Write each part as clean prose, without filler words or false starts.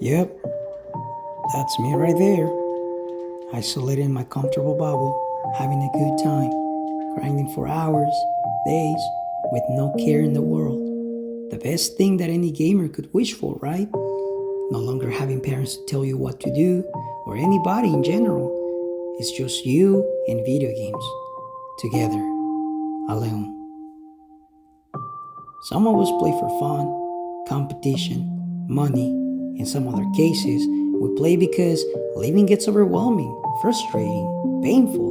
Yep, that's me right there. Isolated in my comfortable bubble, having a good time, grinding for hours, days, with no care in the world. The best thing that any gamer could wish for, right? No longer having parents to tell you what to do, or anybody in general. It's just you and video games, together, alone. Some of us play for fun, competition, money. In some other cases, we play because living gets overwhelming, frustrating, painful,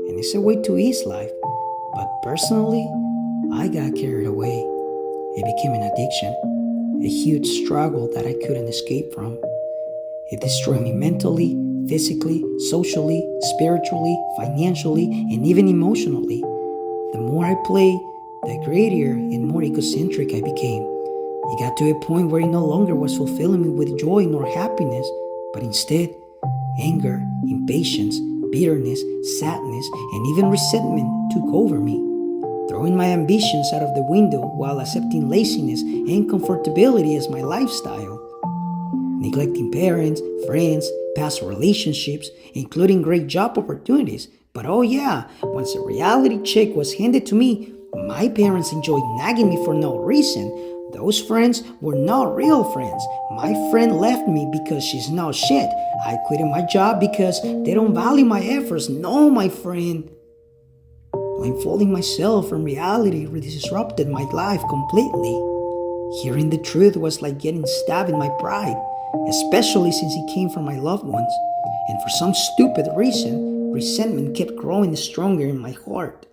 and it's a way to ease life. But personally, I got carried away. It became an addiction, a huge struggle that I couldn't escape from. It destroyed me mentally, physically, socially, spiritually, financially, and even emotionally. The more I played, the greedier and more egocentric I became. It got to a point where it no longer was fulfilling me with joy nor happiness, but instead, anger, impatience, bitterness, sadness, and even resentment took over me, throwing my ambitions out of the window while accepting laziness and comfortability as my lifestyle. Neglecting parents, friends, past relationships, including great job opportunities. But oh yeah, once a reality check was handed to me, my parents enjoyed nagging me for no reason. Those friends were not real friends. My friend left me because she's not shit. I quit my job because they don't value my efforts. No, my friend. Blindfolding myself from reality disrupted my life completely. Hearing the truth was like getting stabbed in my pride, especially since it came from my loved ones. And for some stupid reason, resentment kept growing stronger in my heart.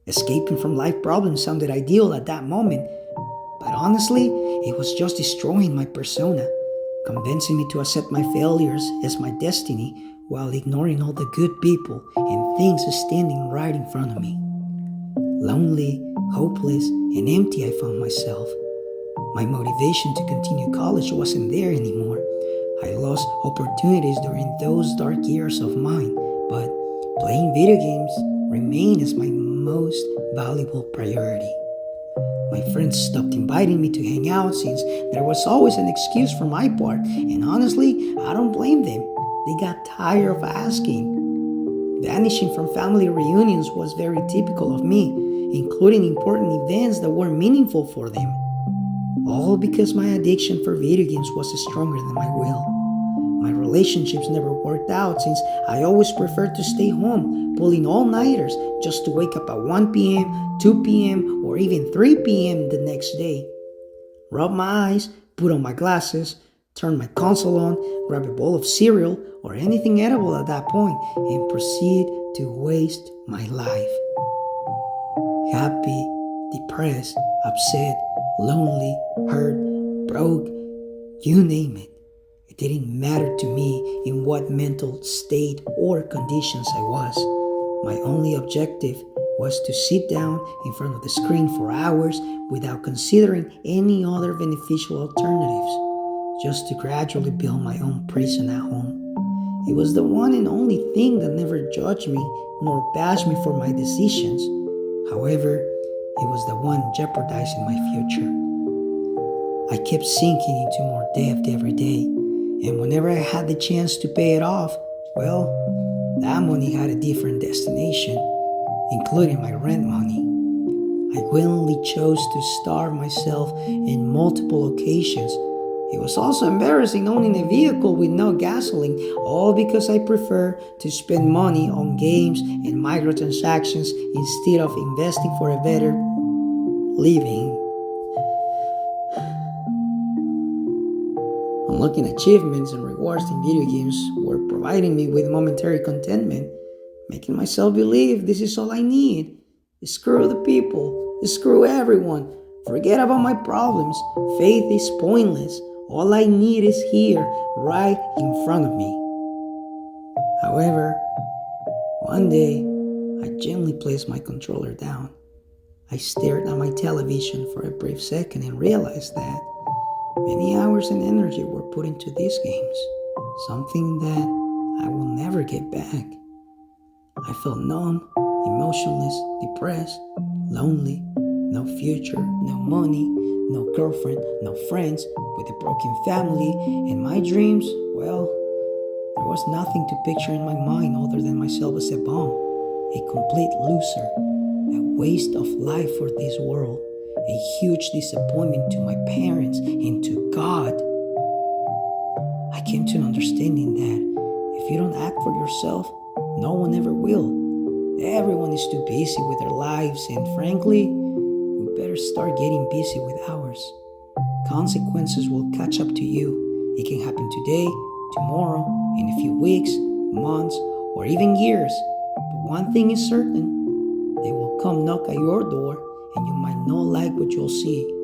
Escaping from life problems sounded ideal at that moment, but honestly, it was just destroying my persona, convincing me to accept my failures as my destiny while ignoring all the good people and things standing right in front of me. Lonely, hopeless, and empty, I found myself. My motivation to continue college wasn't there anymore. I lost opportunities during those dark years of mine, but playing video games remained as my most valuable priority. My friends stopped inviting me to hang out since there was always an excuse for my part, and honestly, I don't blame them. They got tired of asking. Vanishing from family reunions was very typical of me, including important events that were meaningful for them. All because my addiction for video games was stronger than my will. My relationships never worked out since I always preferred to stay home, pulling all-nighters just to wake up at 1 p.m., 2 p.m., or even 3 p.m. the next day. Rub my eyes, put on my glasses, turn my console on, grab a bowl of cereal or anything edible at that point, and proceed to waste my life. Happy, depressed, upset, lonely, hurt, broke, you name it. It didn't matter to me in what mental state or conditions I was. My only objective was to sit down in front of the screen for hours without considering any other beneficial alternatives, just to gradually build my own prison at home. It was the one and only thing that never judged me nor bashed me for my decisions. However, it was the one jeopardizing my future. I kept sinking into more debt every day, and whenever I had the chance to pay it off, well, that money had a different destination, including my rent money. I willingly chose to starve myself in multiple occasions. It was also embarrassing owning a vehicle with no gasoline, all because I prefer to spend money on games and microtransactions instead of investing for a better living. Unlocking achievements and rewards in video games were providing me with momentary contentment, making myself believe this is all I need. Screw the people, screw everyone, forget about my problems. Faith is pointless. All I need is here, right in front of me. However, one day, I gently placed my controller down. I stared at my television for a brief second and realized that many hours and energy were put into these games, something that I will never get back. I felt numb, emotionless, depressed, lonely, no future, no money, no girlfriend, no friends, with a broken family, and my dreams, well, there was nothing to picture in my mind other than myself as a bum, a complete loser, a waste of life for this world, a huge disappointment to my parents and to God. I came to an understanding that if you don't act for yourself, no one ever will. Everyone is too busy with their lives, and frankly, we better start getting busy with ours. Consequences will catch up to you. It can happen today, tomorrow, in a few weeks, months, or even years. But one thing is certain, they will come knock at your door and you might not like what you'll see.